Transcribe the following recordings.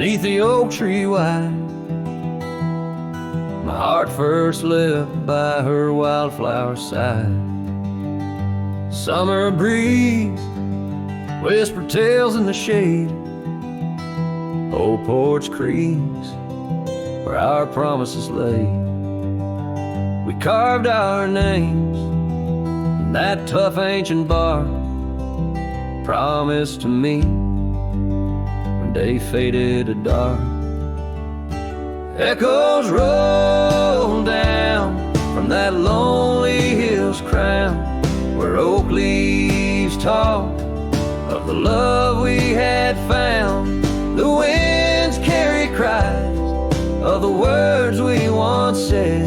beneath the oak tree wide. My heart first left by her wildflower side. Summer breeze, whisper tales in the shade. Old porch creaks where our promises lay. We carved our names in that tough ancient bark. Promised to me when day faded to dark. Echoes roll down from that lonely hill's crown, where oak leaves talk of the love we had found. The winds carry cries of the words we once said,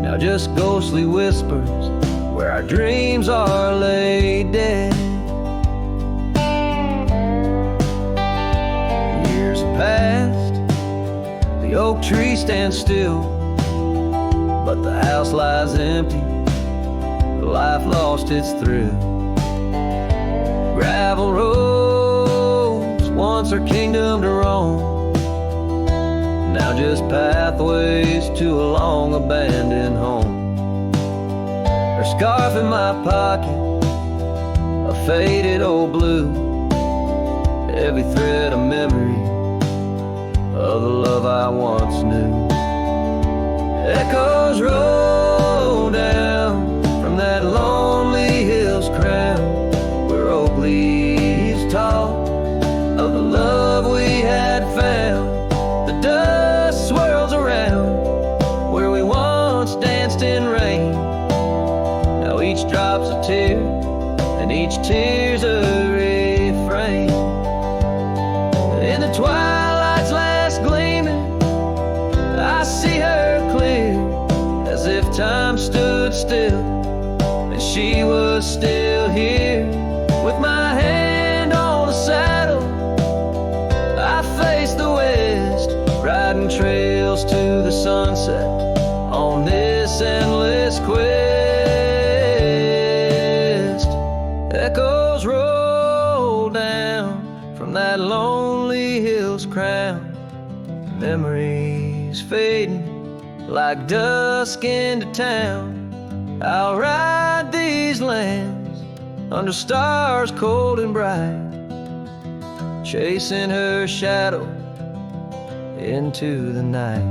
now just ghostly whispers where our dreams are laid dead. Years have passed, the oak tree stands still, but the house lies empty, life lost its thrill. Gravel roads, once our kingdom to roam, now just pathways to a long abandoned home. Her scarf in my pocket, a faded old blue, every thread a memory of the love I once knew. Echoes roll down from that lonely hill's crown, where oak leaves talk of the love we had found. The dust swirls around where we once danced in rain. Now each drop's a tear, and each tear's a refrain. In the twilight's last gleaming, I see her clear, as if time stood still and she was still here. With my hand on the saddle, I face the west, riding trails to the sunset on this endless quest. Echoes roll down from that lonely hill's crown, memories fading like dusk into town. I'll ride these lands under stars cold and bright, chasing her shadow into the night.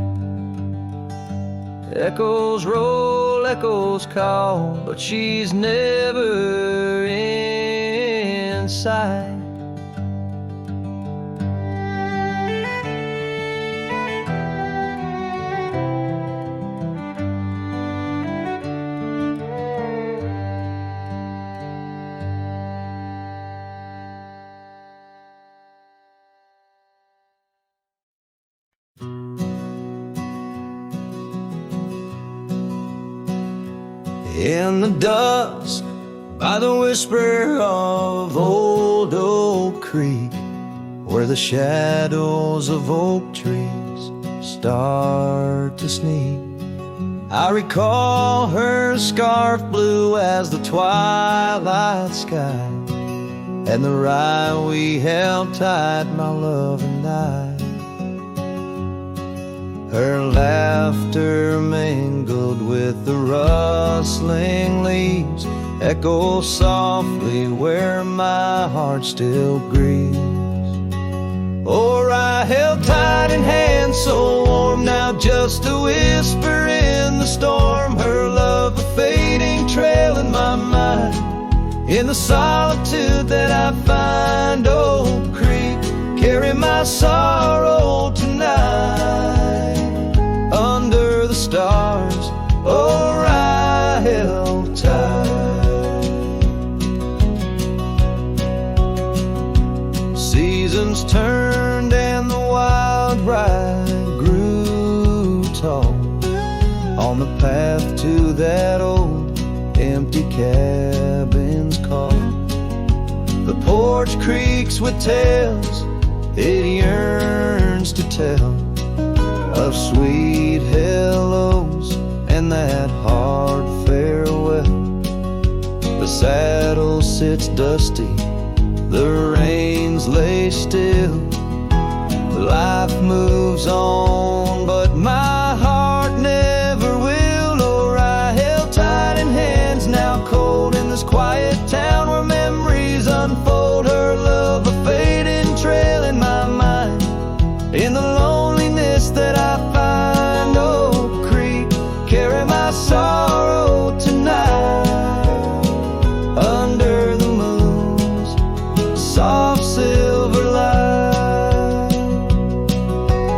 Echoes roll, echoes call, but she's never in sight. In the dusk, by the whisper of old Oak Creek, where the shadows of oak trees start to sneak, I recall her scarf blue as the twilight sky, and the rye we held tight, my love and I. Her laughter mingled with the rustling leaves, echoes softly where my heart still grieves. Or I held tight in hands so warm, now just a whisper in the storm. Her love, a fading trail in my mind, in the solitude that I find. Oak Creek, carry my sorrow tonight. Under the stars, or I held tight. Seasons turned and the wild rye grew tall on the path to that old empty cabin's call. The porch creaks with tales it yearns to tell, of sweet hellos and that hard farewell. The saddle sits dusty, the reins lay still, Life moves on, but my heart never will. Or I held tight in hands now cold in this quiet town where memories unfold. Her love, a fading trail in my mind, in the loneliness that I find. Oak Creek, carry my sorrow tonight under the moon's soft silver light,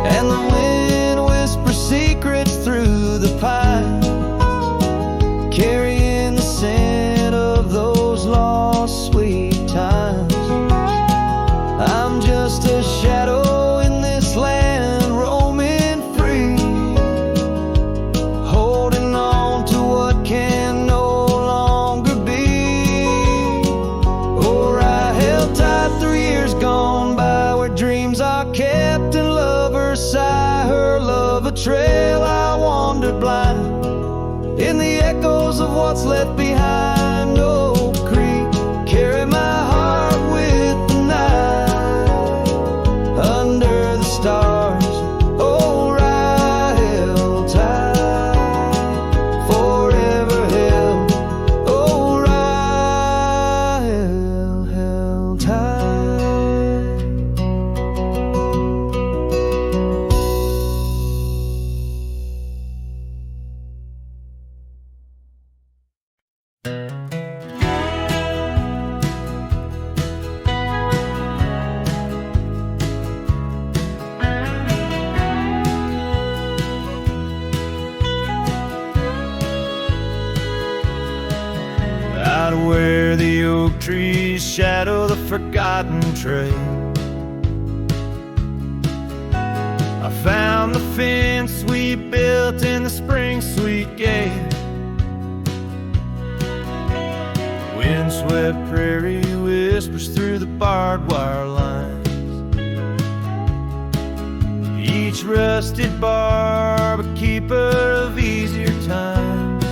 and the wind whispers secrets through the pines, carrying the scent of those lost sweet times. I'm just a shadow in this land, roaming free, holding on to what can no longer be. Or I held tight 3 years gone by, where dreams are kept and lovers sigh. Her love a trail I wandered blind, in the echoes of what's left behind. Oak Creek, carry my heart with the night under the stars. Oh, I held tight, forever held. Oh, I held tight. Out where the oak trees shadow the forgotten trail, I found the fence we built in the spring sweet gale. Windswept prairie whispers through the barbed wire lines, each rusted barb a keeper of easier times.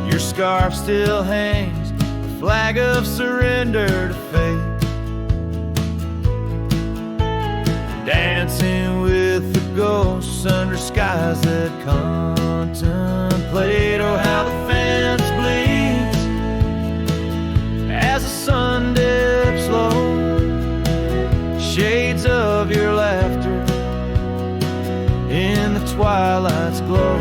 Your scarf still hangs, a flag of surrender to fate, dancing with the ghosts under skies that contemplate. Oh, how the fence bleeds as the sun dips low, shades of your laughter in the twilight's glow.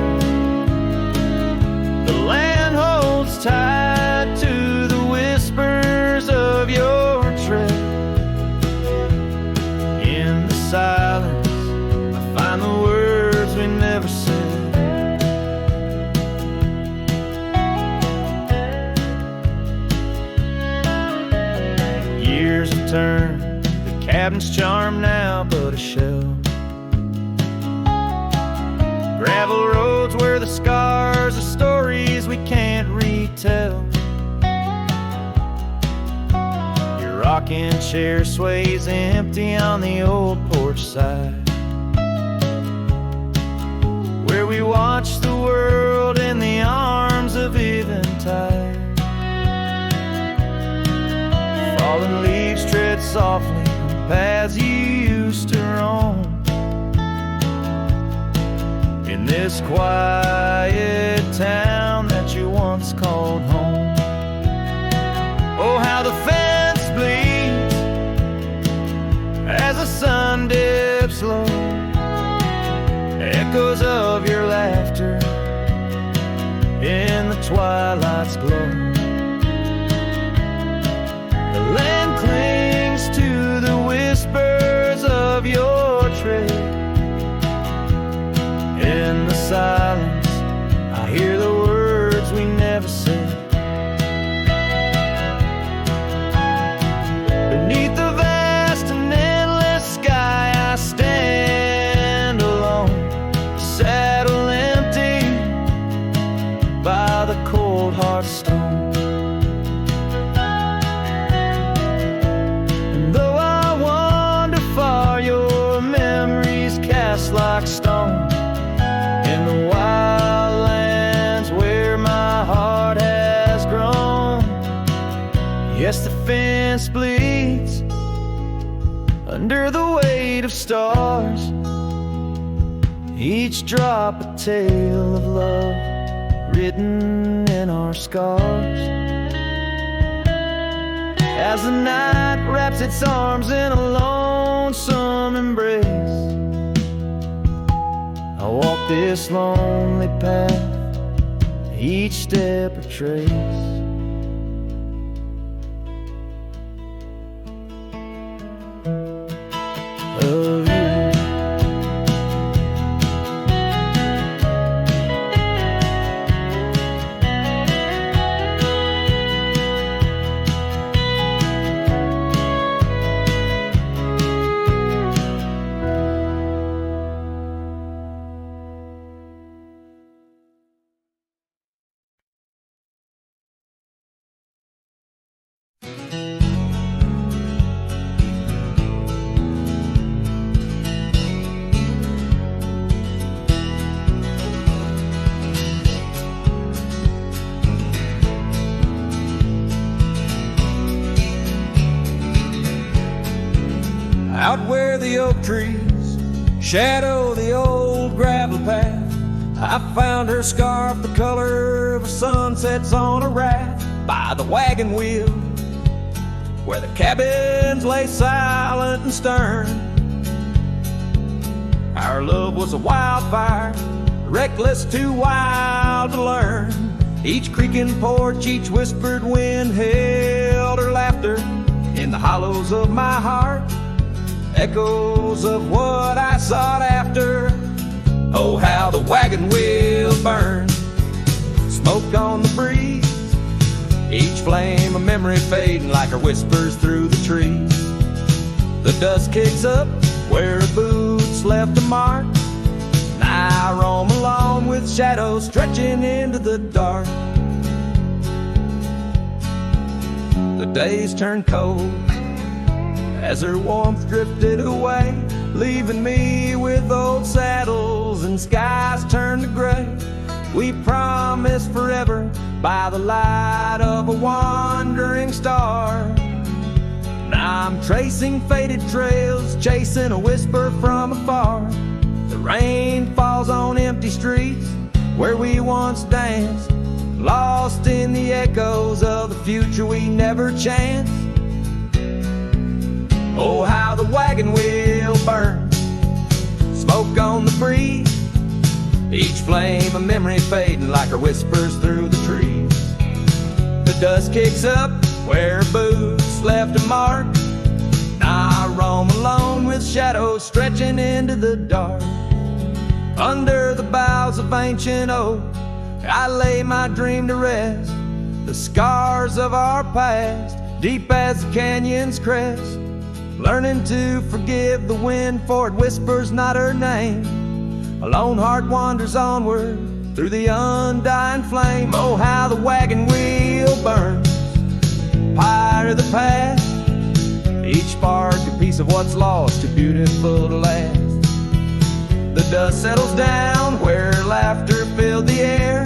The land holds tight to the whispers of your tread. In the silence, I find the words we never said. Years have turned, the cabin's charm now but a shell. Gravel roads where the scars are stories we can't retell. Your rocking chair sways empty on the old porch side, where we watch the world in the arms of eventide. Fallen leaves tread softly on paths you used to roam, in this quiet town that you once called home. Oh, how the fence bleeds as the sun dips low, echoes of your laughter in the twilight's glow. The land clings to the whispers of your tread. In the silence, I hear the words we never said. Beneath the vast and endless sky, I stand alone, saddle empty by the cold hard stone. weight of stars, each drop a tale of love written in our scars. As the night wraps its arms in a lonesome embrace, I walk this lonely path, each step a trace. Of you. Out where the oak trees shadow the old gravel path, I found her scarf the color of sunsets on a raft by the wagon wheel, where the cabins lay silent and stern. Our love was a wildfire, reckless, too wild to learn. Each creaking porch, each whispered wind held her laughter in the hollows of my heart, echoes of what I sought after. Oh, how the wagon wheel burned, smoke on the breeze, each flame a memory fading like her whispers through the trees. The dust kicks up where her boots left a mark, and I roam alone with shadows stretching into the dark. The days turn cold as her warmth drifted away, leaving me with old saddles and skies turned to gray. We promised forever by the light of a wandering star. Now I'm tracing faded trails, chasing a whisper from afar. The rain falls on empty streets where we once danced, lost in the echoes of the future we never chanced. Oh, how the wagon wheel burns, smoke on the breeze, each flame a memory fading like her whispers through the trees. The dust kicks up where her boots left a mark, now I roam alone with shadows stretching into the dark. Under the boughs of ancient oak, I lay my dream to rest, the scars of our past, deep as the canyon's crest. Learning to forgive the wind, for it whispers not her name. A lone heart wanders onward through the undying flame. Oh, how the wagon wheel burns, pyre of the past, each spark a piece of what's lost, too beautiful to last. The dust settles down where laughter filled the air.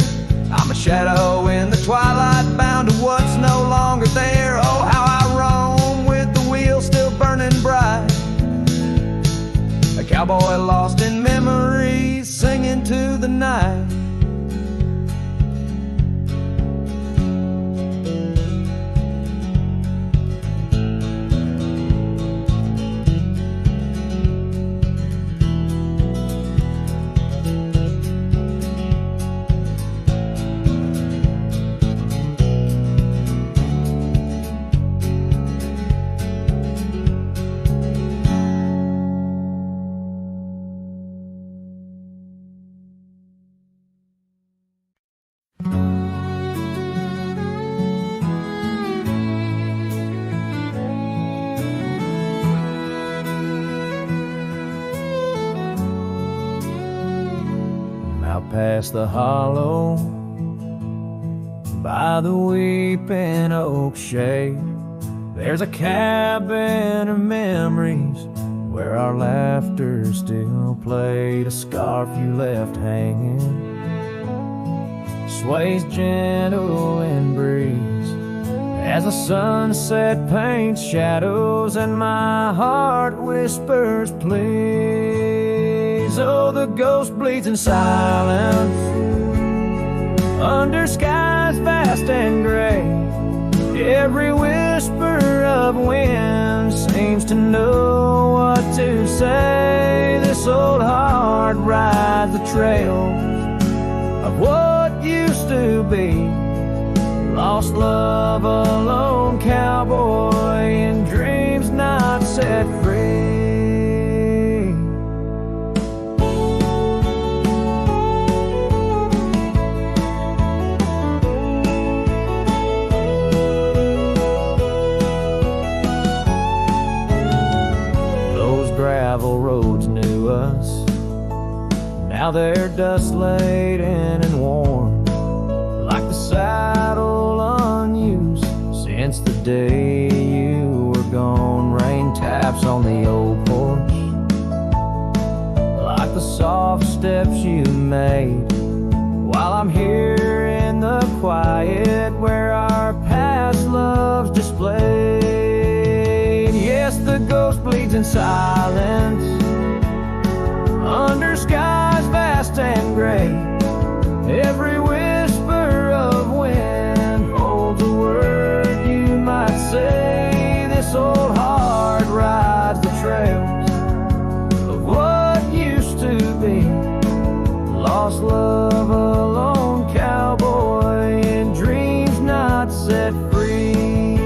I'm a shadow in the twilight, bound to what's no longer there. Oh, how I roam with the wheel still burning bright, a cowboy lost in memories, singing to the night. Past the hollow by the weeping oak shade, there's a cabin of memories where our laughter still played. A scarf you left hanging sways gentle in breeze As the sunset paints shadows and my heart whispers please. Oh, the ghost bleeds in silence under skies vast and gray. Every whisper of wind seems to know what to say. This old heart rides the trails of what used to be. Lost love, a lone cowboy in dreams not set free. Those gravel roads knew us. Now they're dust laden and worn, like the saddle unused since the day you were gone. Rain taps on the old porch like the soft steps you made, while I'm here in the quiet where our past loves displayed. Yes, the ghost bleeds in silence under skies vast and gray. Every whisper of wind holds a word you might say. This old heart rides the trails of what used to be. Lost love, a lone cowboy in dreams not set free.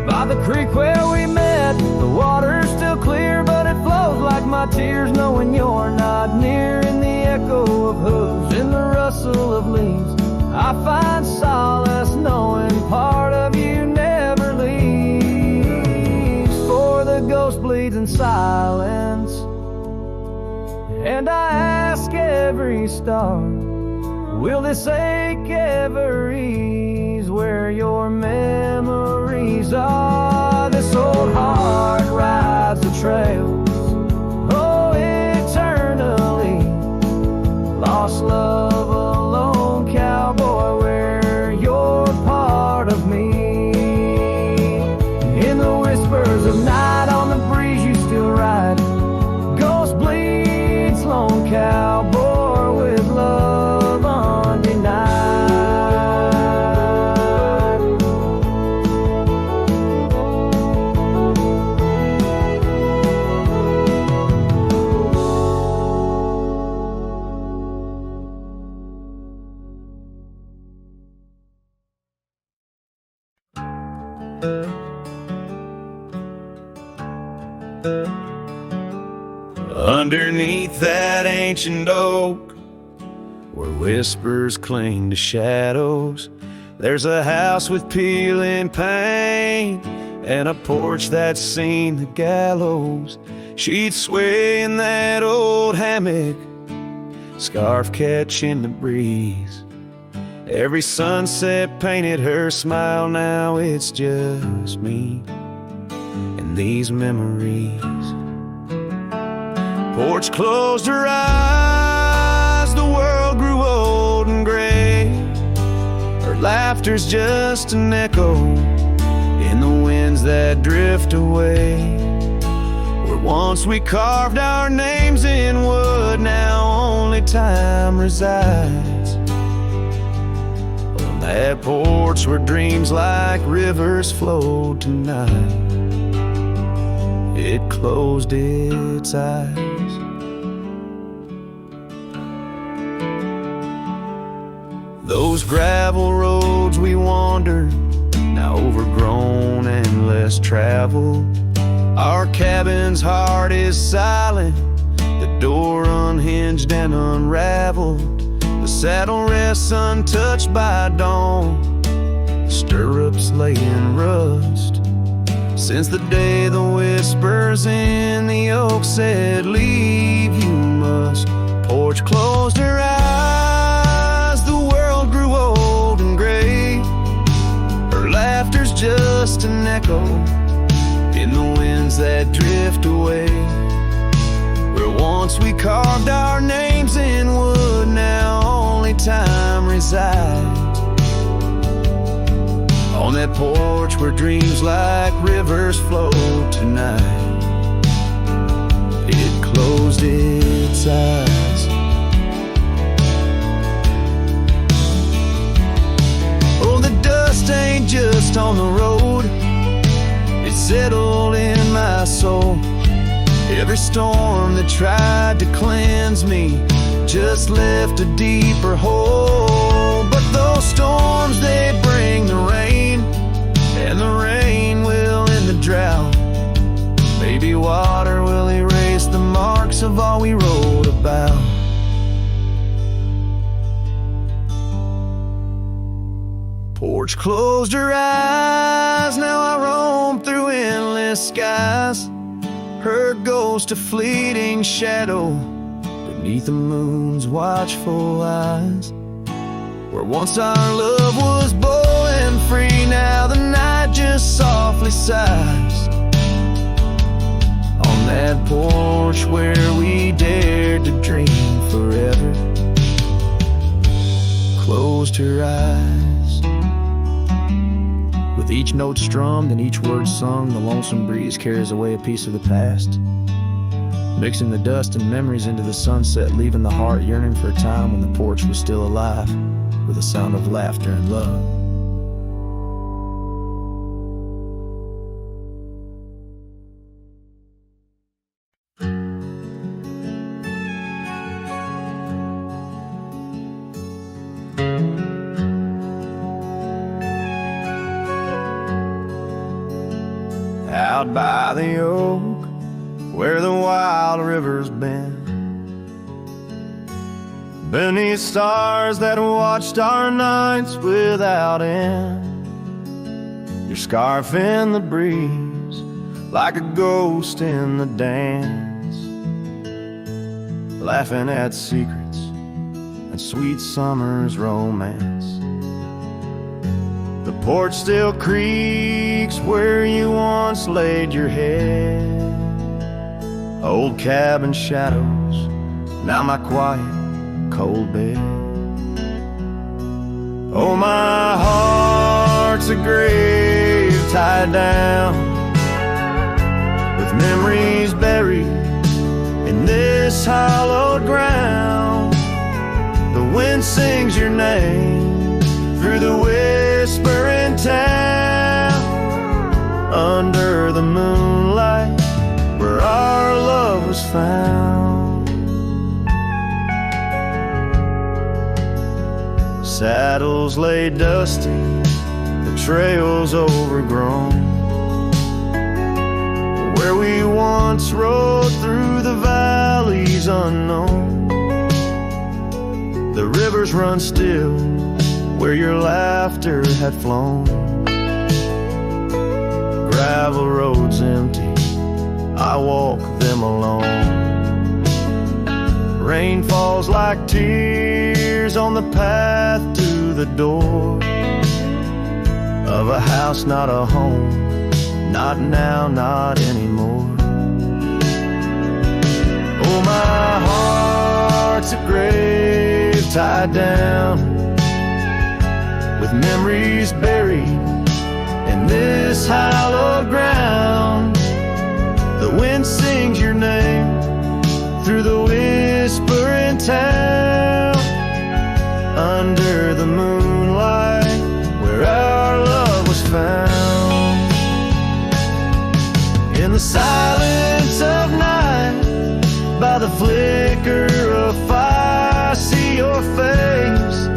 By the creek where we met, the water's still clear, but it flows like my tears knowing you're not near. In the echo of hooves, in the rustle of leaves, I find solace knowing part of you never leaves. For the ghost bleeds in silence, and I ask every star, will this ache ever ease where your memories are? This old heart rides the trails, oh, eternally. Lost love, a lone cowboy, where you're part of me. In the whispers of night, on the breeze you still ride. Ghost bleeds, lone cowboy with love undenied. Underneath that ancient oak, where whispers cling to shadows, there's a house with peeling paint and a porch that's seen the gallows. She'd sway in that old hammock, scarf catching the breeze. Every sunset painted her smile. Now it's just me and these memories. Porch closed her eyes, the world grew old and gray. Her laughter's just an echo in the winds that drift away. Where once we carved our names in wood, now only time resides. On that porch where dreams like rivers flowed tonight, it closed its eyes. Those gravel roads we wandered, now overgrown and less traveled. Our cabin's heart is silent, the door unhinged and unraveled. The saddle rests untouched by dawn, stirrups lay in rust. Since the day the whispers in the oak said, leave you must. Porch closed her eyes, the world grew old and gray. Her laughter's just an echo in the winds that drift away. Where once we carved our names in wood, now only time resides. On that porch where dreams like rivers flow tonight, it closed its eyes. Oh, the dust ain't just on the road, it's settled in my soul. Every storm that tried to cleanse me just left a deeper hole. But those storms, they bring the rain, and the rain will end the drought. Maybe water will erase the marks of all we wrote about. Porch closed her eyes, now I roam through endless skies, her ghost a fleeting shadow beneath the moon's watchful eyes. Where once our love was bold and free, now the night just softly sighs. On that porch where we dared to dream forever, closed her eyes. With each note strummed and each word sung, the lonesome breeze carries away a piece of the past, mixing the dust and memories into the sunset, leaving the heart yearning for a time when the porch was still alive, with a sound of laughter and love. Out by the oak, where the wild river's been, beneath stars that watched our nights without end, your scarf in the breeze, like a ghost in the dance, laughing at secrets and sweet summer's romance. The porch still creaks where you once laid your head, old cabin shadows, now my quiet cold bed. Oh, my heart's a grave tied down, with memories buried in this hallowed ground. The wind sings your name through the whispering town, under the moonlight where our love was found. Saddles lay dusty, the trails overgrown, where we once rode through the valleys unknown. The rivers run still where your laughter had flown. Gravel roads empty, I walk them alone. Rain falls like tears on the path to the door of a house, not a home, not now, not anymore. Oh, my heart's a grave tied down, with memories buried in this hallowed ground. The wind sings your name through the whispering town, under the moonlight where our love was found. In the silence of night, by the flicker of fire, I see your face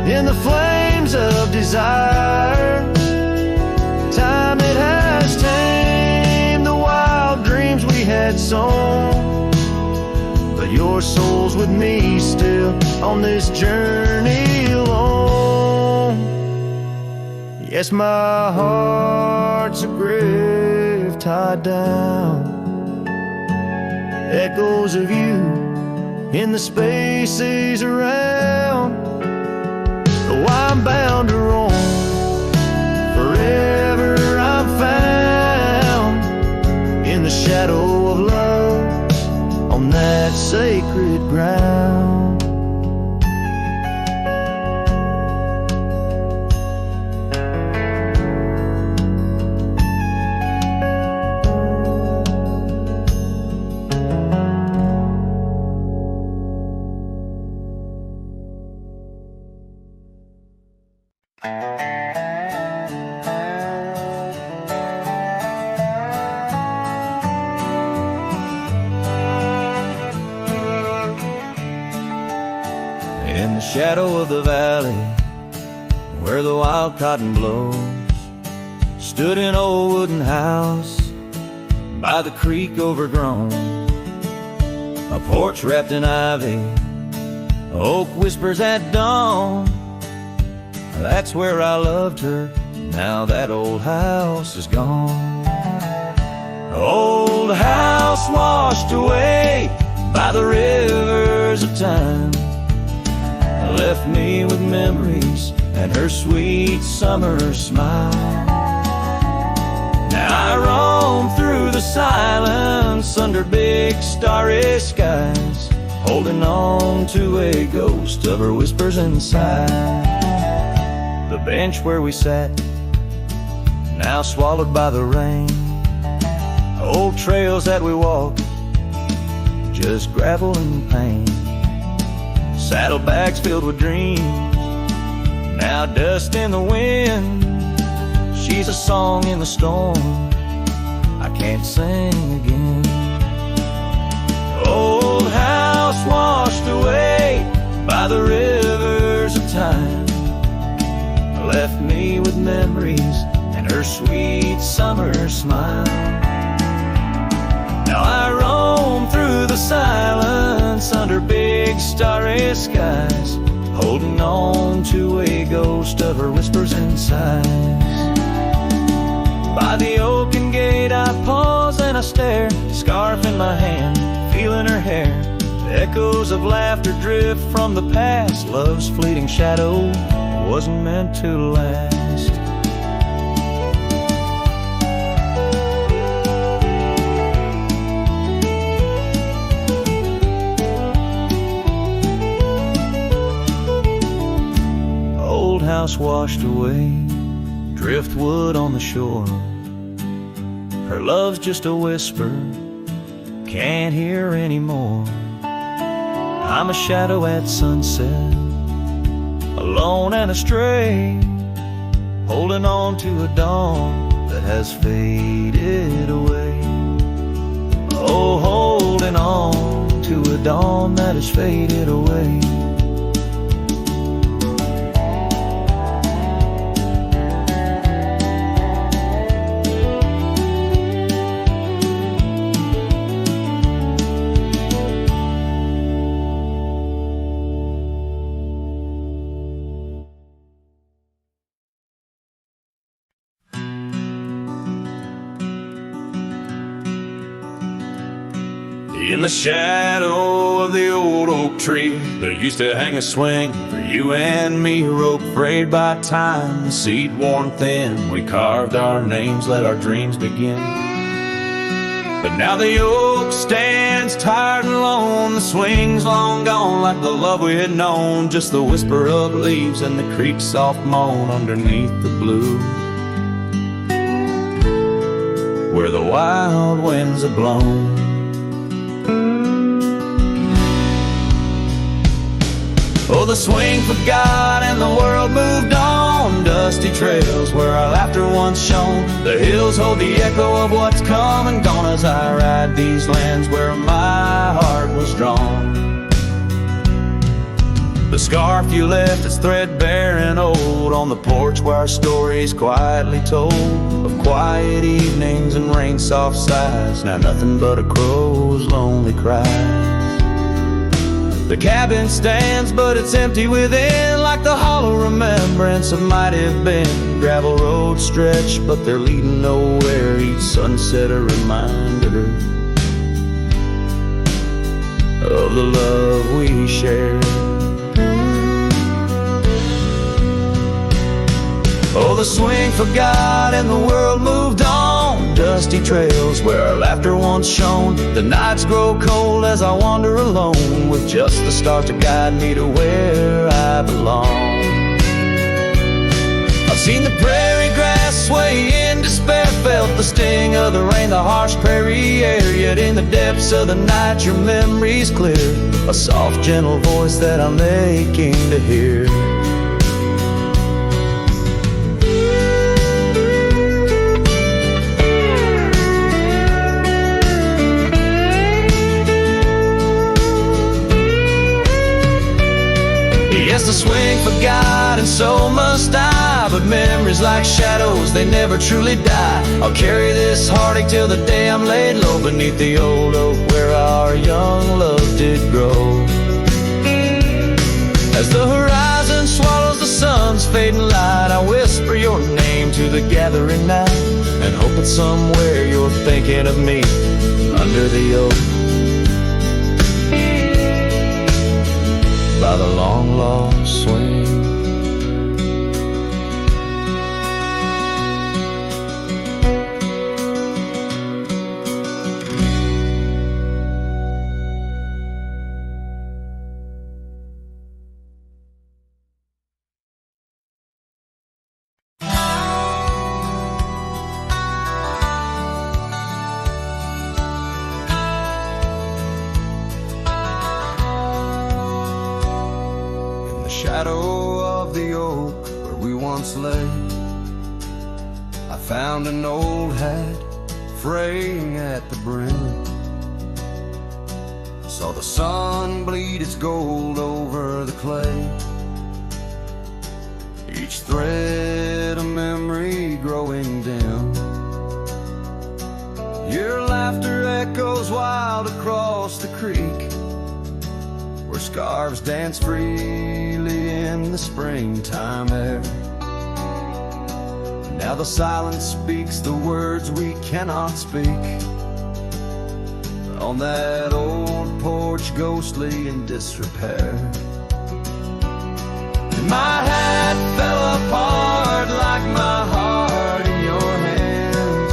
in the flames of desire. Time, it has tamed the wild dreams we had sown, but your soul's with me still on this journey alone. Yes, my heart's a grave tied down, echoes of you in the spaces around. Oh, I'm bound to roam, forever I'm found in the shadow of love on that sacred ground. shadow of the valley where the wild cotton blows, stood an old wooden house by the creek overgrown, a porch wrapped in ivy, oak whispers at dawn. That's where I loved her, now that old house is gone. Old house washed away by the rivers of time, left me with memories and her sweet summer smile. Now I roam through the silence under big starry skies, holding on to a ghost of her whispers inside. The bench where we sat, now swallowed by the rain, old trails that we walked, just gravel and pain, saddlebags filled with dreams, now dust in the wind. She's a song in the storm I can't sing again. Old house washed away by the rivers of time, left me with memories and her sweet summer smile. Now I roam through the silence under big starry skies, holding on to a ghost of her whispers and sighs. By the oaken gate I pause and I stare, scarf in my hand, feeling her hair. Echoes of laughter drift from the past, love's fleeting shadow wasn't meant to last. Old house washed away, driftwood on the shore. Her love's just a whisper, can't hear anymore. I'm a shadow at sunset, alone and astray, holding on to a dawn that has faded away. Oh, holding on to a dawn that has faded away. In the shadow of the old oak tree, there used to hang a swing for you and me, a rope frayed by time, the seed worn thin. We carved our names, let our dreams begin. But now the oak stands tired and alone, the swing's long gone like the love we had known, just the whisper of leaves and the creek's soft moan underneath the blue, where the wild winds have blown. Oh, the swing forgot and the world moved on, dusty trails where our laughter once shone. The hills hold the echo of what's come and gone as I ride these lands where my heart was drawn. The scarf you left is threadbare and old on the porch where our stories quietly told, of quiet evenings and rain soft sighs, now nothing but a crow's lonely cry. The cabin stands, but it's empty within, like the hollow remembrance of might have been. Gravel roads stretch, but they're leading nowhere, each sunset a reminder of the love we shared. Oh, the swing forgot and the world moved on, dusty trails where our laughter once shone. The nights grow cold as I wander alone, with just the stars to guide me to where I belong. I've seen the prairie grass sway in despair, felt the sting of the rain, the harsh prairie air, yet in the depths of the night your memory's clear, a soft gentle voice that I'm aching to hear. Yes, the swing forgot and so must I, but memories like shadows, they never truly die. I'll carry this heartache till the day I'm laid low beneath the old oak where our young love did grow. As the horizon swallows the sun's fading light, I whisper your name to the gathering night, and hope that somewhere you're thinking of me under the oak by the long lost swing. Shadow of the oak where we once lay, I found an old hat fraying at the brim. Saw the sun bleed its gold over the clay, each thread a memory growing dim. Your laughter echoes wild across the creek, where scarves dance freely in the springtime air. Now the silence speaks the words we cannot speak, on that old porch ghostly in disrepair. My hat fell apart like my heart in your hands,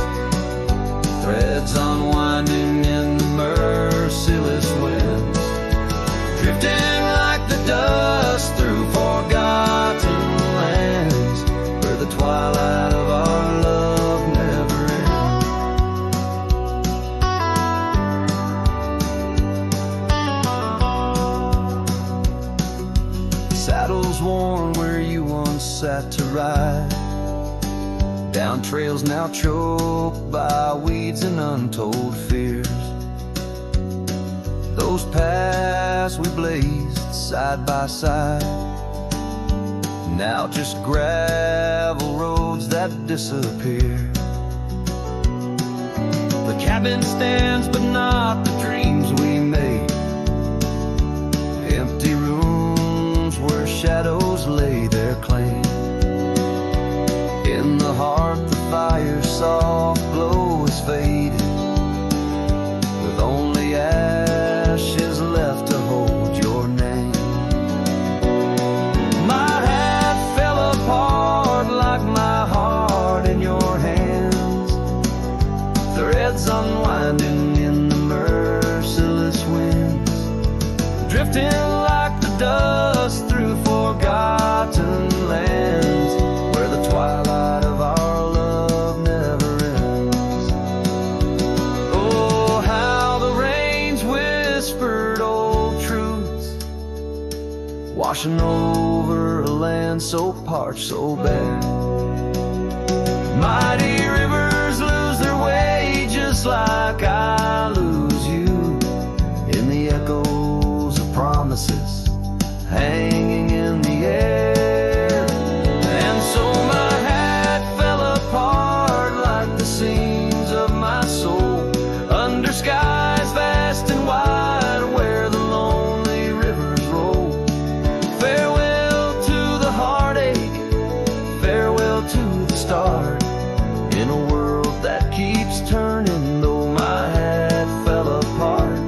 threads unwinding in the merciless winds, drifting like the dust through forgotten lands, where the twilight of our love never ends. Saddles worn where you once sat to ride, down trails now choked by weeds and untold fears. Those paths we blazed side by side, now just gravel roads that disappear. The cabin stands but not the dreams we made, empty rooms where shadows lay their claim. In the heart the fire's soft glow is faded, with only ashes left to hold your name. My hat fell apart like my heart in your hands, threads unwinding in the merciless winds, drifting like the dust through forgotten lands, where the twilight of our love never ends. Oh, how the rains whispered old truths, washing over a land so parched, so bare. Mighty rivers lose their way just like I lose you, in the echoes of promises hanging in the air. And so my hat fell apart like the seams of my soul, under skies vast and wide where the lonely rivers roll. Farewell to the heartache, farewell to the start, in a world that keeps turning, though my hat fell apart.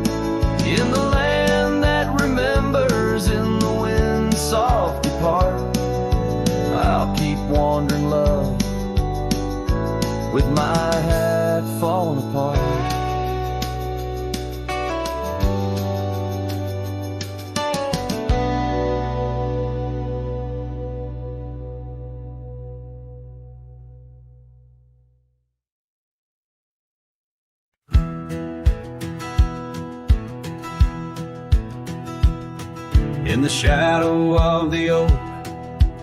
In the land that remembers, in the wind's soft depart, I'll keep wandering, love, with my hat falling apart. In the shadow of the oak,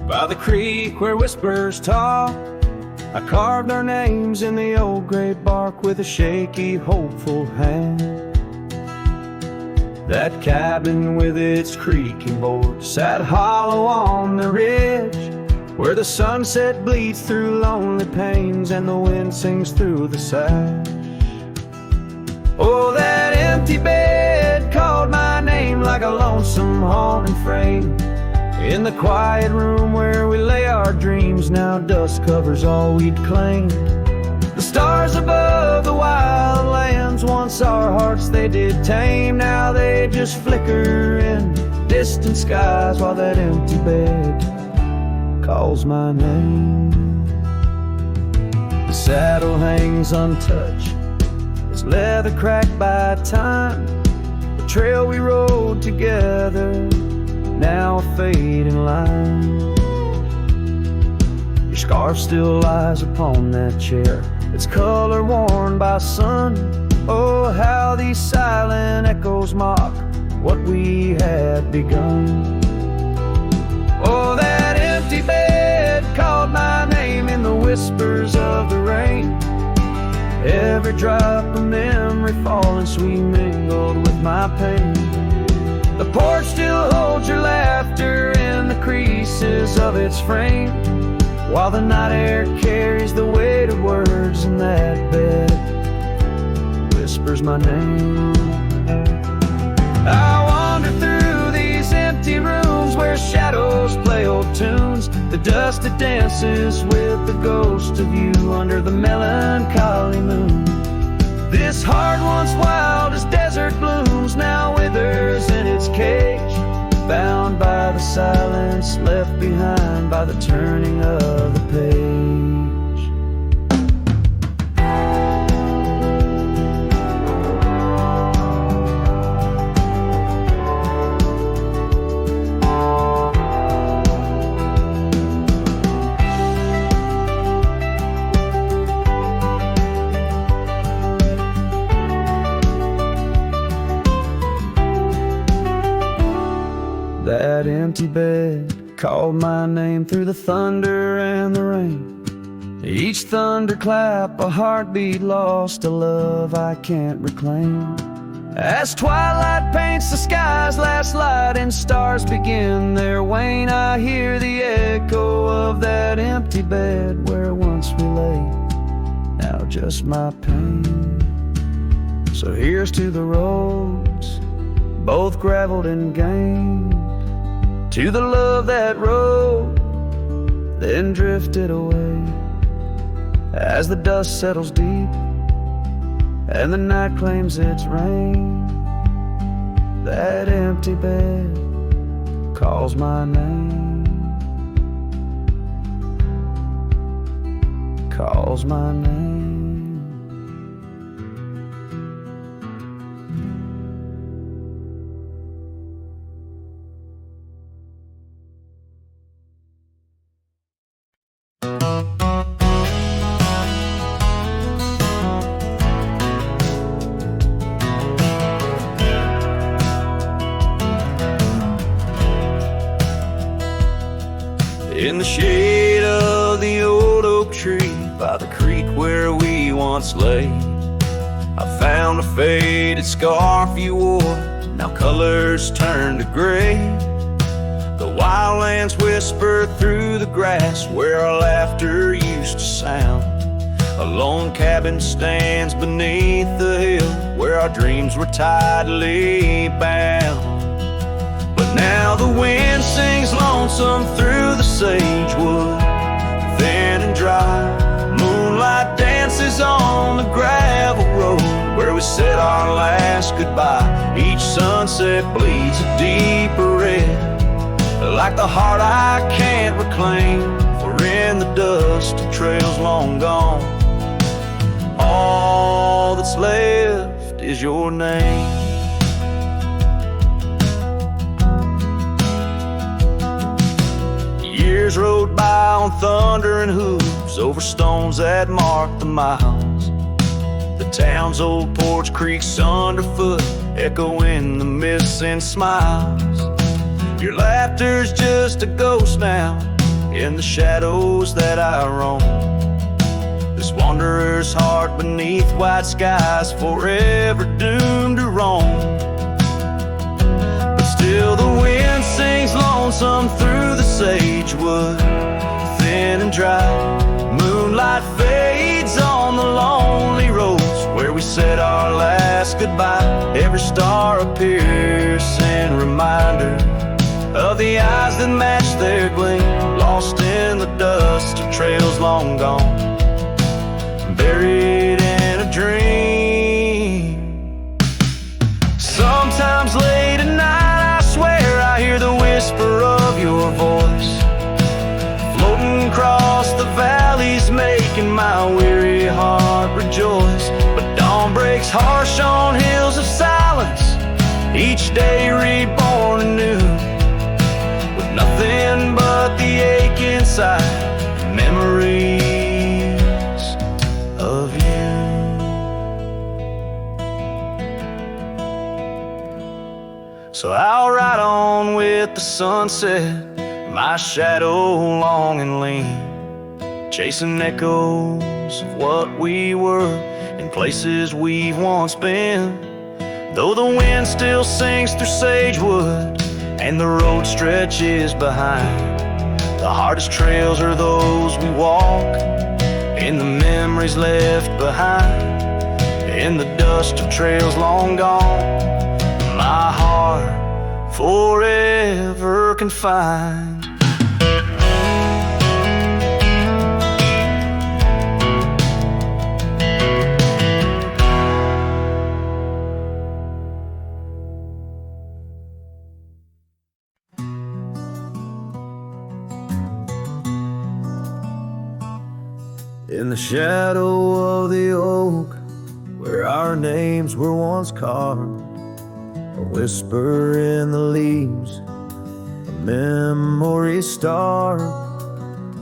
by the creek where whispers talk, I carved our names in the old gray bark with a shaky, hopeful hand. That cabin with its creaking board sat hollow on the ridge, where the sunset bleeds through lonely panes and the wind sings through the sash. Oh, that empty bed called my name like a lonesome haunting frame. In the quiet room where we lay our dreams, now dust covers all we'd claimed. The stars above the wild lands, once our hearts they did tame, now they just flicker in distant skies while that empty bed calls my name. The saddle hangs untouched, its leather cracked by time. The trail we rode together, now a fading line. Your scarf still lies upon that chair, its color worn by sun. Oh, how these silent echoes mock what we had begun. Oh, that empty bed called my name in the whispers of the rain. Every drop of memory falling sweet mingled with my pain. The porch still holds your laughter in the creases of its frame, while the night air carries the weight of words, and that bed whispers my name. I wander through these empty rooms where shadows play old tunes. The dust that dances with the ghost of you under the melancholy moon. This heart once wild as desert blooms now withers in its cage, bound by the silence left behind by the turning of the page. That empty bed called my name through the thunder and the rain. Each thunderclap a heartbeat lost, a love I can't reclaim. As twilight paints the sky's last light and stars begin their wane, I hear the echo of that empty bed where once we lay, now just my pain. So here's to the roads, both graveled and gained, to the love that rode, then drifted away. As the dust settles deep and the night claims its reign, that empty bed calls my name, calls my name. In the shade of the old oak tree by the creek where we once lay, I found a faded scarf you wore, now colors turned to gray. The wildlands whisper through the grass where our laughter used to sound. A lone cabin stands beneath the hill where our dreams were tightly bound. But now the wind sings lonesome through the sagewood, thin and dry. Moonlight dances on the gravel road where we said our last goodbye. Each sunset bleeds a deeper red, like the heart I can't reclaim. For in the dust of trails long gone, all that's left is your name. Years rode by on thunder and hooves over stones that marked the miles. The town's old porch creaks underfoot, echoing the missing smiles. Your laughter's just a ghost now in the shadows that I roam. This wanderer's heart beneath white skies, forever doomed to roam. wood, thin and dry. Moonlight fades on the lonely roads where we said our last goodbye. Every star a piercing reminder of the eyes that match their gleam, lost in the dust of trails long gone, buried in a dream. Sometimes late at night I swear I hear the whisper of your voice floating across the valleys, making my weary heart rejoice. But dawn breaks harsh on hills of silence, each day reborn anew, with nothing but the ache inside, memories of you. So I'll ride on with the sunset, my shadow long and lean, chasing echoes of what we were in places we've once been. Though the wind still sings through sagewood and the road stretches behind, the hardest trails are those we walk in the memories left behind, in the dust of trails long gone, my heart forever confined. In the shadow of the oak, where our names were once carved, a whisper in the leaves, a memory star.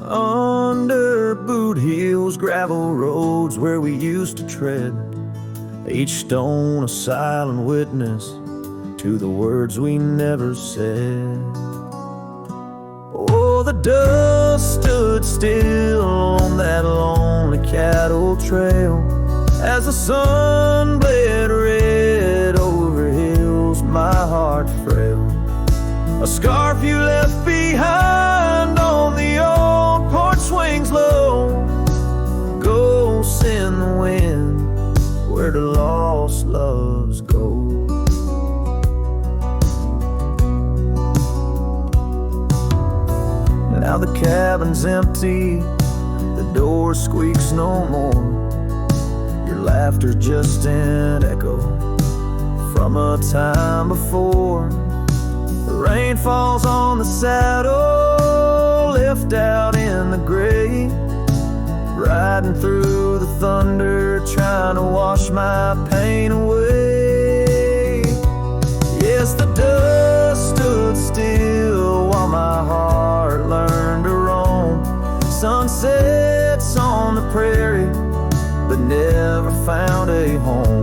Under boot heels, gravel roads where we used to tread, each stone a silent witness to the words we never said. Oh, the dust stood still on that lonely cattle trail as the sun bled red over hills, my heart frail. A scarf you left behind on the old porch swings low, ghosts in the wind where the lost loves go. Now the cabin's empty, the door squeaks no more. Your laughter's just an echo from a time before. The rain falls on the saddle, left out in the gray, riding through the thunder, trying to wash my pain away. Yes, the dust stood still while my heart learned to roam. Sunsets on the prairie, but never found a home.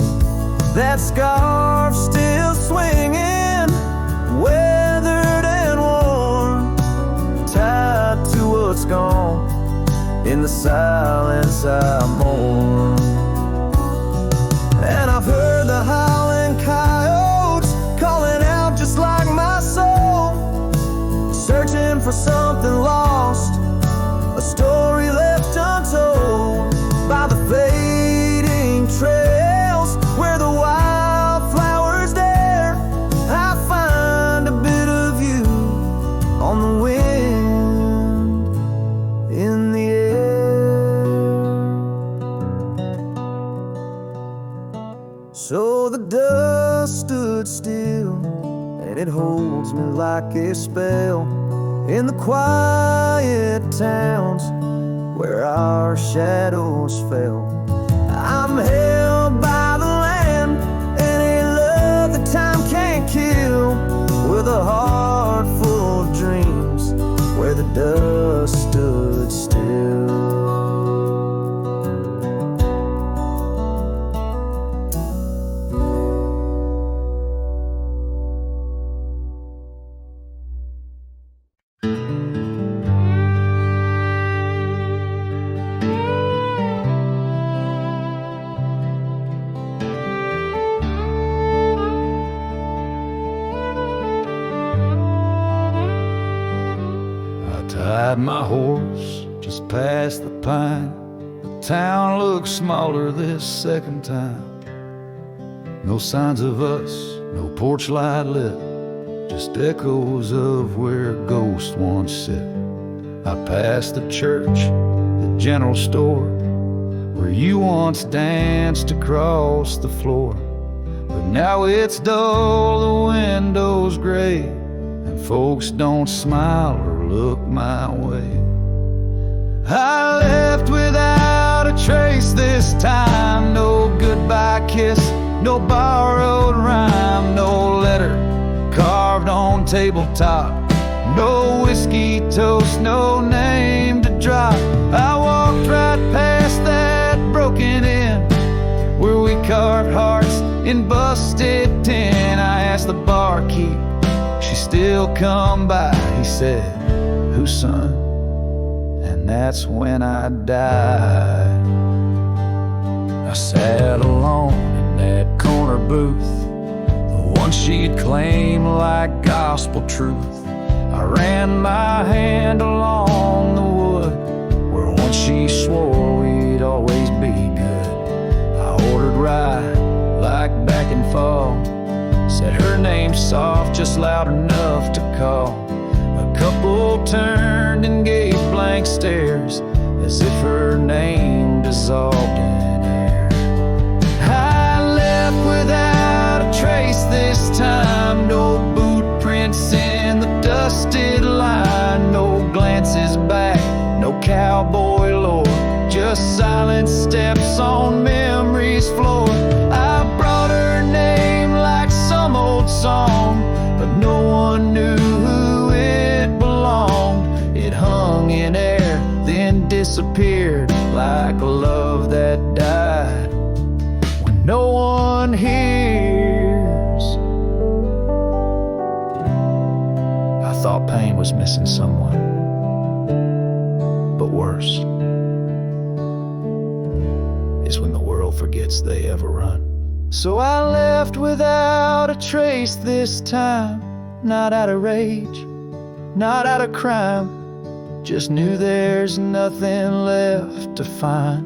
That scarf still swinging, weathered and worn, tied to what's gone. In the silence I mourn. And I've heard the howling coyotes calling out just like my soul, searching for something lost, a story left untold by the fading trails where the wildflowers dare. I find a bit of you on the wind, in the air. So the dust stood still, and it holds me like a spell in the quiet towns where our shadows fell. I'm held by the land and a love that time can't kill, with a heart full of dreams where the dust stood still. ride my horse just past the pine. The town looks smaller this second time. No signs of us, no porch light lit, just echoes of where a ghost once sit. I passed the church, the general store, where you once danced across the floor. But now it's dull, the window's gray, and folks don't smile or look my way. I left without a trace this time. No goodbye kiss, no borrowed rhyme, no letter carved on tabletop, no whiskey toast, no name to drop. I walked right past that broken inn where we carved hearts in busted tin. I asked the barkeep, she still come by. He said, whose son? And that's when I died. I sat alone in that corner booth, the one she'd claimed like gospel truth. I ran my hand along the wood where once she swore we'd always be good. I ordered rye like back in fall, said her name soft, just loud enough to call. A couple turned and gave blank stares as if her name dissolved in air. I left without a trace this time, no boot prints in the dusted line, no glances back, no cowboy lore, just silent steps on memory's floor. I brought her name like some old song, but no one knew who it belonged. It hung in air, then disappeared like a love that died when no one hears. I thought pain was missing someone, but worse is when the world forgets they ever run. So I left without a trace this time, not out of rage, not out of crime, just knew there's nothing left to find.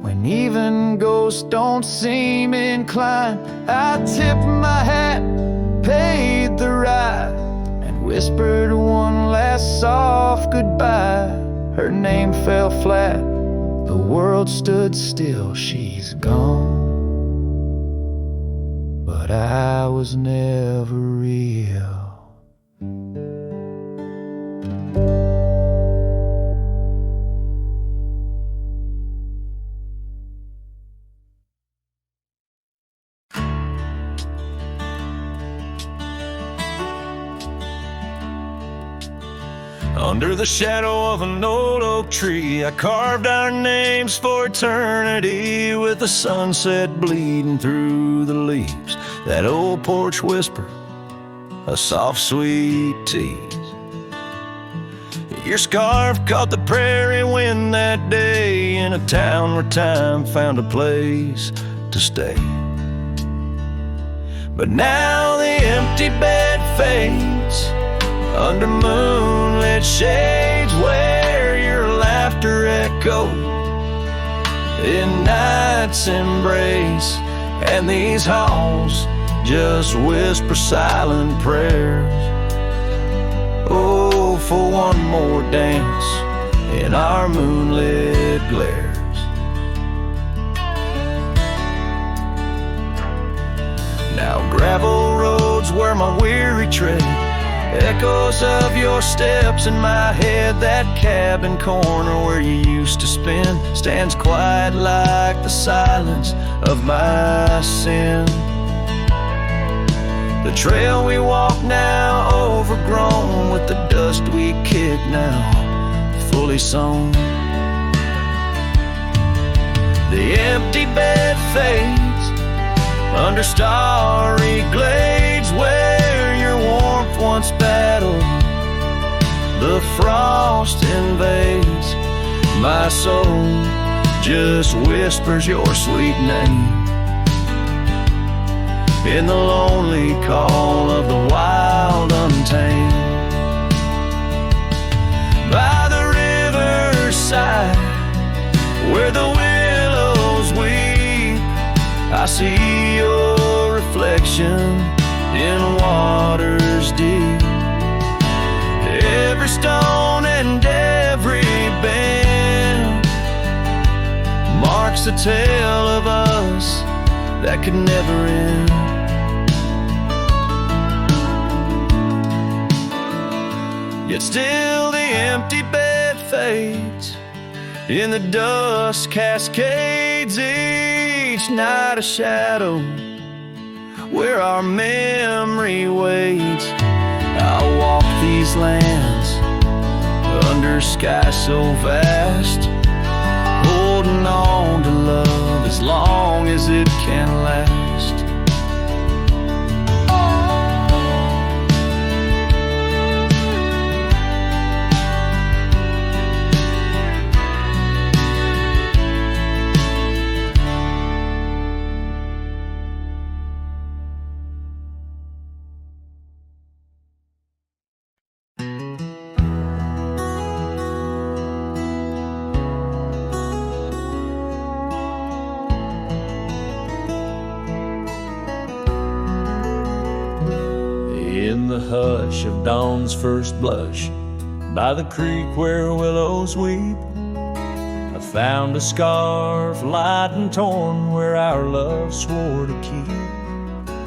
When even ghosts don't seem inclined, I tipped my hat, paid the ride, and whispered one last soft goodbye. Her name fell flat, the world stood still, she's gone. But I was never real. Under the shadow of an old oak tree, I carved our names for eternity, with the sunset bleeding through the leaves. That old porch whisper, a soft sweet tease. Your scarf caught the prairie wind that day, in a town where time found a place to stay. But now the empty bed fades under moonlit shades, where your laughter echoed in night's embrace, and these halls just whisper silent prayers. Oh, for one more dance in our moonlit glares. Now gravel roads where my weary tread, echoes of your steps in my head. That cabin corner where you used to spend stands quiet like the silence of my sin. The trail we walk now overgrown, with the dust we kick now fully sown. The empty bed fades under starry glades, where your warmth once battled the frost invades. My soul just whispers your sweet name in the lonely call of the wild untamed. By the see your reflection in waters deep. Every stone and every bend marks the tale of us that could never end. Yet still the empty bed fades, in the dust cascades each night a shadow where our memory waits. I'll walk these lands under sky so vast, holding on to love as long as it can last. In the hush of dawn's first blush, by the creek where willows weep, I found a scarf light and torn where our love swore to keep.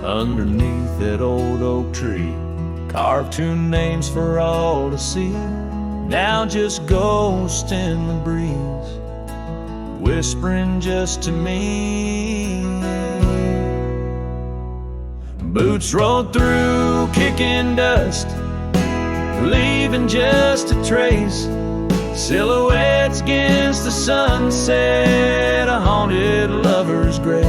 Underneath that old oak tree, carved two names for all to see, now just ghost in the breeze, whispering just to me. Boots rolled through, kicking dust, leaving just a trace. Silhouettes against the sunset, a haunted lover's grace.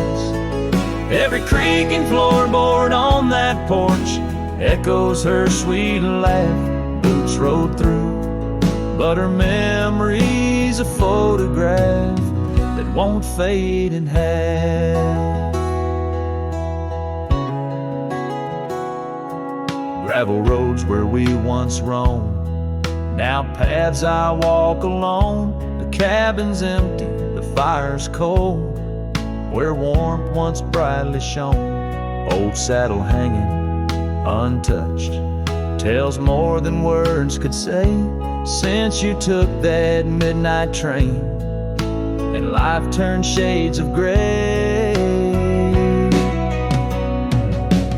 Every creaking floorboard on that porch echoes her sweet laugh. Boots rolled through, but her memory's a photograph that won't fade in half. Gravel roads where we once roamed, now paths I walk alone. The cabin's empty, the fire's cold, where warmth once brightly shone. Old saddle hanging untouched tells more than words could say. Since you took that midnight train and life turned shades of gray,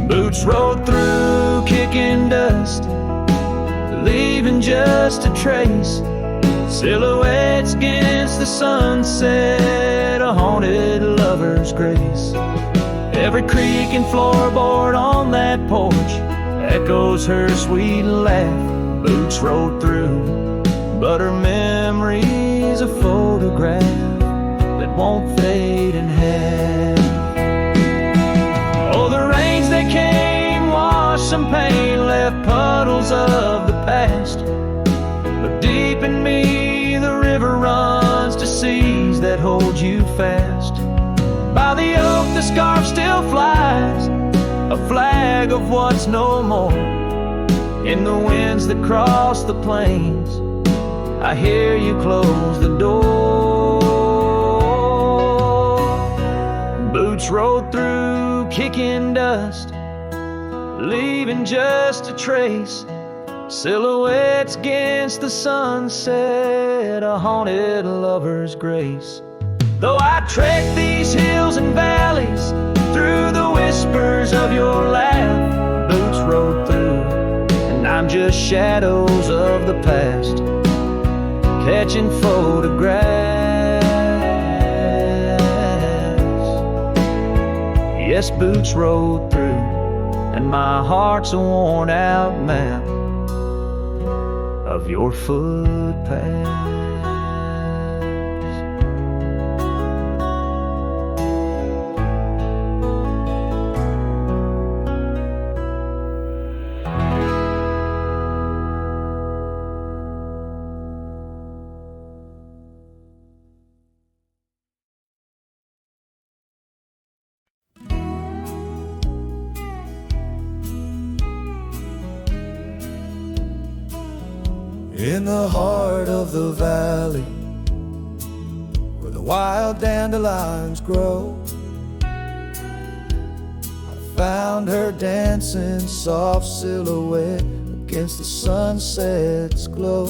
boots rolled through, kicking dust, leaving just a trace. Silhouettes against the sunset, a haunted lover's grace. Every creaking floorboard on that porch echoes her sweet laugh. Boots rolled through, but her memory's a photograph that won't fade in half. Oh, the rains that came washed some pain, left puddles of the past. But deep in me the river runs to seas that hold you fast. By the oak the scarf still flies, a flag of what's no more. In the winds that cross the plains, I hear you close the door. Boots rolled through, kicking dust, leaving just a trace. Silhouettes against the sunset, a haunted lover's grace. Though I trek these hills and valleys through the whispers of your laugh, boots rolled through, and I'm just shadows of the past, catching photographs. Yes, boots rolled through, and my heart's a worn out map of your footpath. In the heart of the valley, where the wild dandelions grow, found her dancing, soft silhouette against the sunset's glow.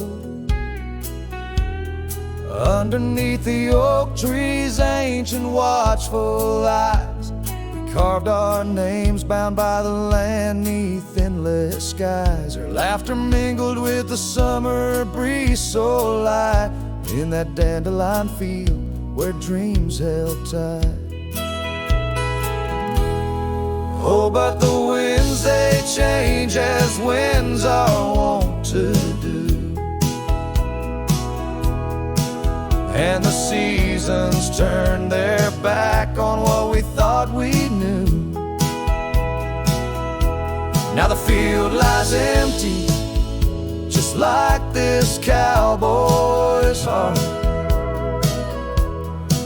Underneath the oak trees' ancient watchful eyes, we carved our names bound by the land 'neath endless skies. Her laughter mingled with the summer breeze so light in that dandelion field where dreams held tight. Oh, but the winds, they change as winds are wont to do, and the seasons turn their back on what we thought we knew. Now the field lies empty, just like this cowboy's heart,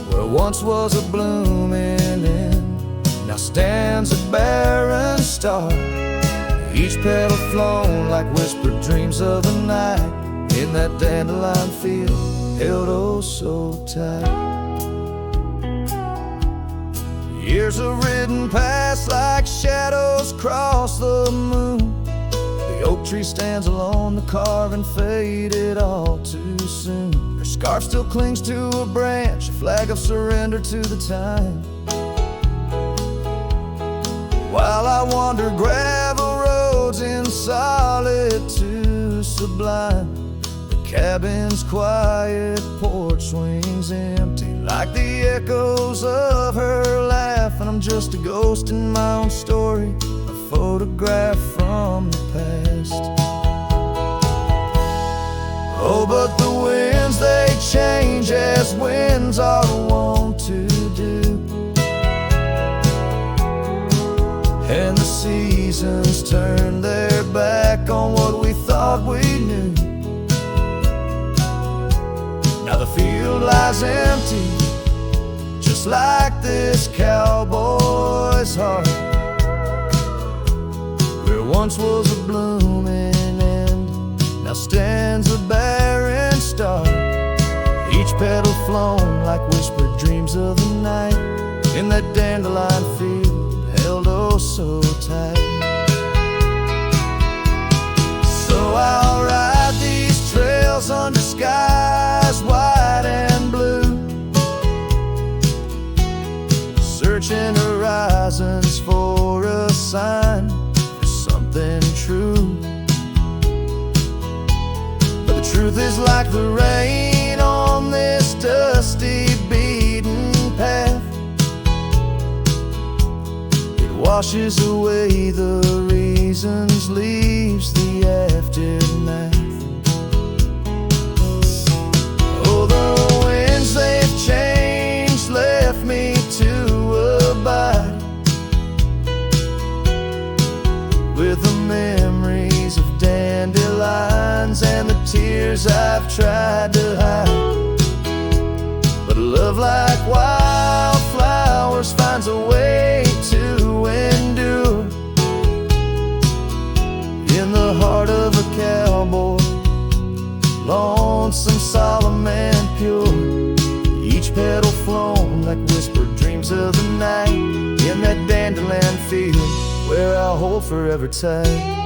where once was a blooming end, now stands a barren star. Each petal flown like whispered dreams of the night in that dandelion field held oh so tight. Years have ridden past like shadows cross the moon. The oak tree stands alone, the carving faded all too soon. Her scarf still clings to a branch, a flag of surrender to the time. While I wander gravel roads in solitude sublime, the cabin's quiet porch swings empty like the echoes of her laugh, and I'm just a ghost in my own story, a photograph from the past. Oh, but the winds, they change as winds are wont to do, and the seasons turn their back on what we thought we knew. Now the field lies empty, just like this cowboy's heart, where once was a blooming end, now stands a barren star. Each petal flown like whispered dreams of the night in that dandelion field held oh so tight. So I'll ride these trails under skies white and blue, searching horizons for a sign, for something true. But the truth is like the rain on this dusty beaten path, washes away the reasons, leaves the aftermath. Oh, the winds, they've changed, left me to abide with the memories of dandelions and the tears I've tried to hide. But a love like wildflowers finds a way to endure in the heart of a cowboy, lonesome, solemn, and pure. Each petal flown like whispered dreams of the night in that dandelion field where I'll hold forever tight.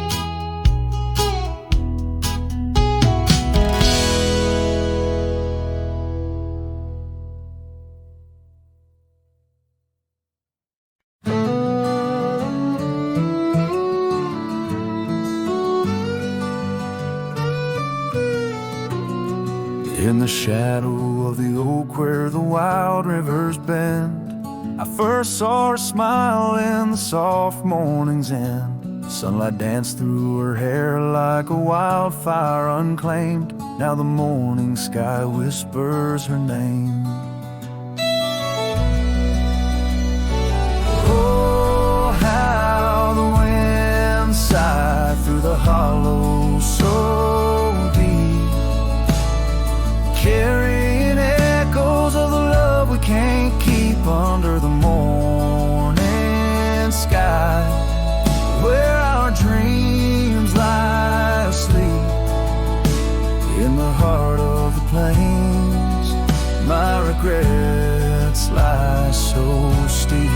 In the shadow of the oak where the wild rivers bend, I first saw her smile in the soft morning's end. Sunlight danced through her hair like a wildfire unclaimed. Now the morning sky whispers her name. Oh, how the wind sighed through the hollow so deep, carrying echoes of the love we can't keep under the morning sky, where our dreams lie asleep in the heart of the plains. My regrets lie so steep.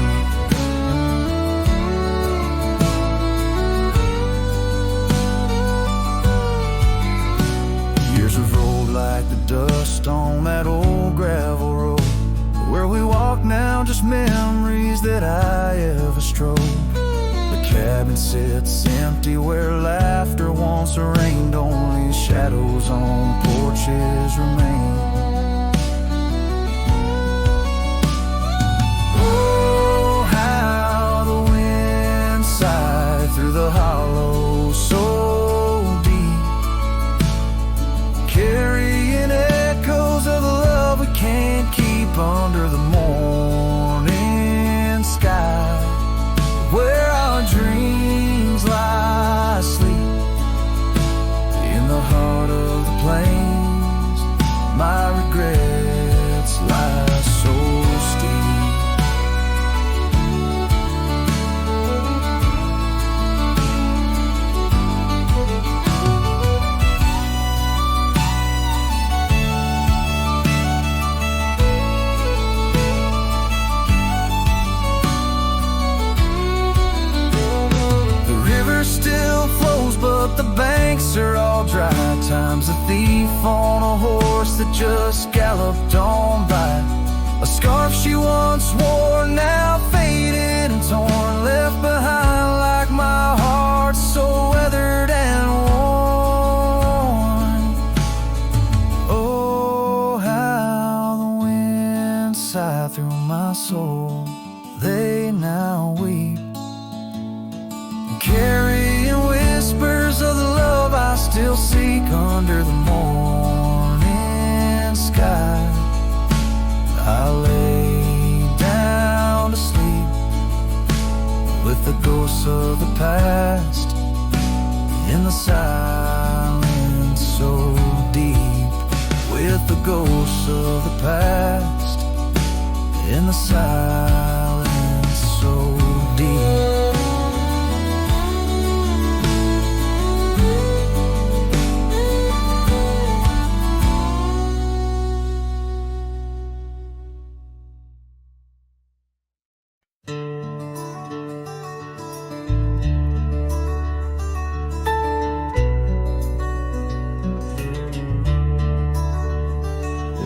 that I ever strove. The cabin sits empty where laughter once reigned. Only shadows on porches remain. Oh, how the wind sighed through the hollow so deep, carrying echoes of the love we can't keep under the morning sky, where our dreams lie asleep in the heart of the plains. My regrets lie so steep. Still flows, but the banks are all dry. Time's a thief on a horse that just galloped on by. A scarf she once wore, now faded and torn, left behind like my heart, so weathered and worn. Oh, how the wind sighed through my soul. They now weep, carrying whispers of the love I still seek under the morning sky. I lay down to sleep with the ghosts of the past in the silence so deep, with the ghosts of the past in the silence so deep.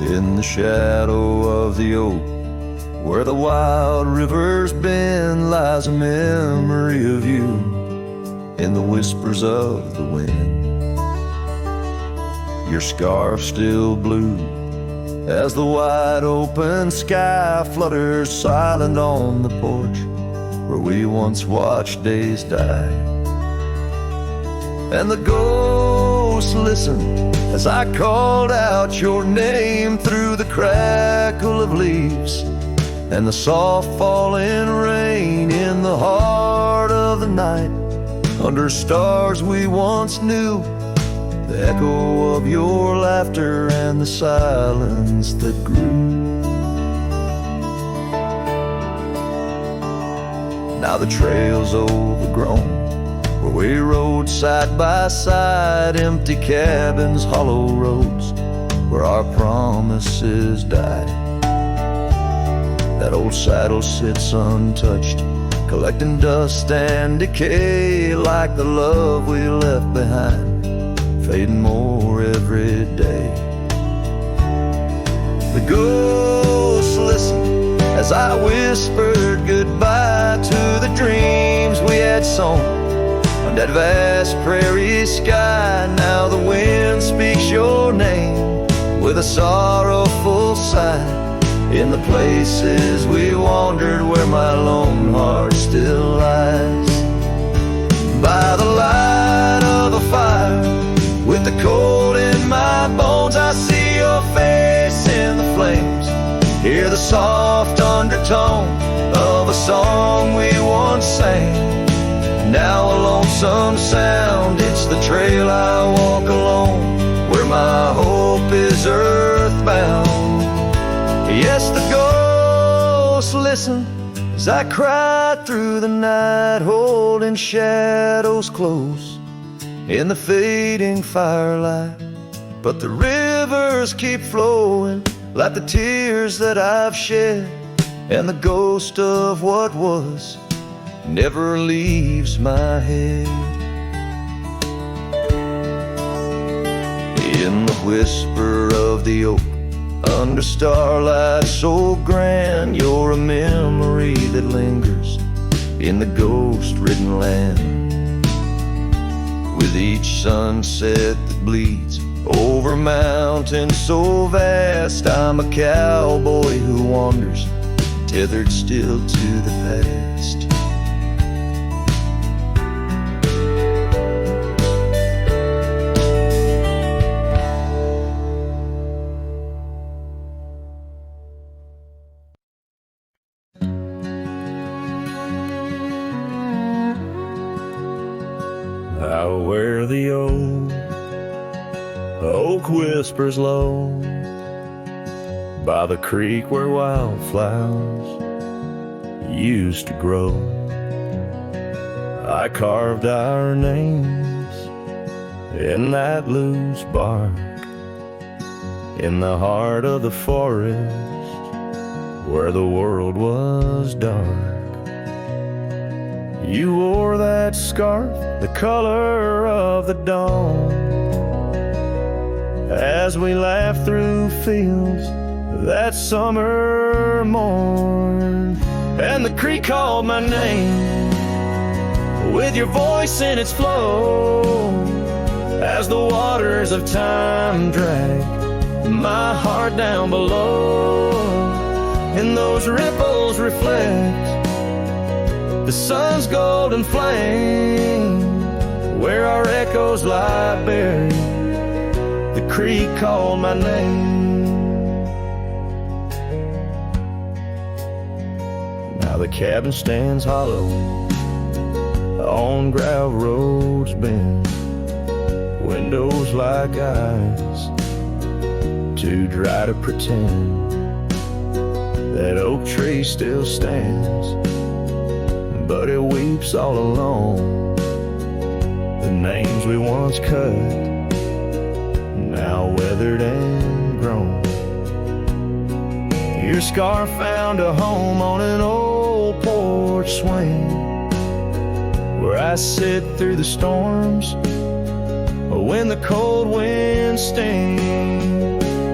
In the shadow of the oak, where the wild rivers bend, lies a memory of you in the whispers of the wind. Your scarf still blue as the wide open sky flutters silent on the porch where we once watched days die. And the ghosts listened as I called out your name through the crackle of leaves and the soft falling rain. In the heart of the night, under stars we once knew, the echo of your laughter and the silence that grew. Now the trail's overgrown, where we rode side by side, empty cabins, hollow roads, where our promises died. That old saddle sits untouched, collecting dust and decay, like the love we left behind, fading more every day. The ghosts listened as I whispered goodbye to the dreams we had sown on that vast prairie sky. Now the wind speaks your name with a sorrowful sigh in the places we wandered, where my lone heart still lies. By the light of a fire, with the cold in my bones, I see your face in the flames, hear the soft undertone of a song we once sang. Now a lonesome sound, it's the trail I walk alone, where my hope is earthbound. Yes, the ghosts listen as I cry through the night, holding shadows close in the fading firelight. But the rivers keep flowing like the tears that I've shed, and the ghost of what was never leaves my head. In the whisper of the oak, under starlight so grand. You're a memory that lingers in the ghost-ridden land. With each sunset that bleeds over mountains so vast, I'm a cowboy who wanders, tethered still to the past. Out where the old oak whispers low, by the creek where wildflowers used to grow, I carved our names in that loose bark, in the heart of the forest where the world was dark. You wore that scarf, the color of the dawn, as we laughed through fields that summer morn. And the creek called my name with your voice in its flow, as the waters of time drag my heart down below. And those ripples reflect the sun's golden flame, where our echoes lie buried. The creek called my name. Now the cabin stands hollow on gravel roads bend, windows like eyes too dry to pretend. That oak tree still stands, but it weeps all alone. The names we once cut, now weathered and grown. Your scar found a home on an old porch swing, where I sit through the storms when the cold winds sting.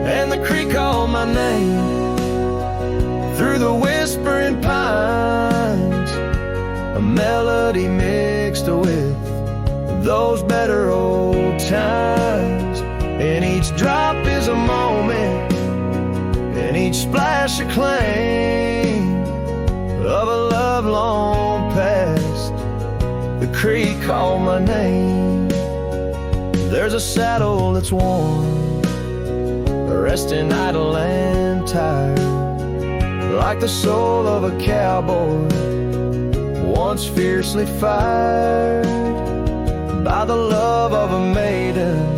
And the creek called my name through the whispering pines, a melody mixed with those better old times. And each drop is a moment, and each splash a claim of a love long past. The creek called my name. There's a saddle that's worn, resting idle and tired, like the soul of a cowboy once fiercely fired by the love of a maiden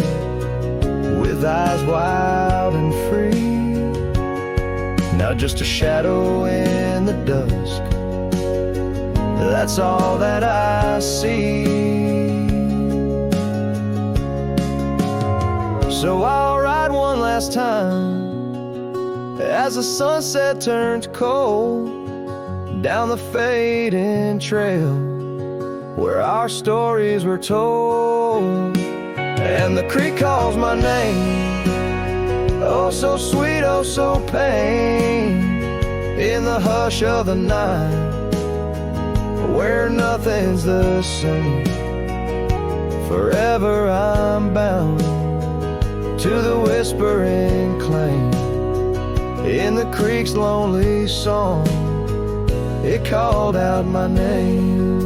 with eyes wild and free. Now just a shadow in the dusk, that's all that I see. So I'll ride one last time as the sunset turns cold, down the fading trail where our stories were told. And the creek calls my name, oh so sweet, oh so pain, in the hush of the night, where nothing's the same. Forever I'm bound to the whispering claim in the creek's lonely song. It called out my name.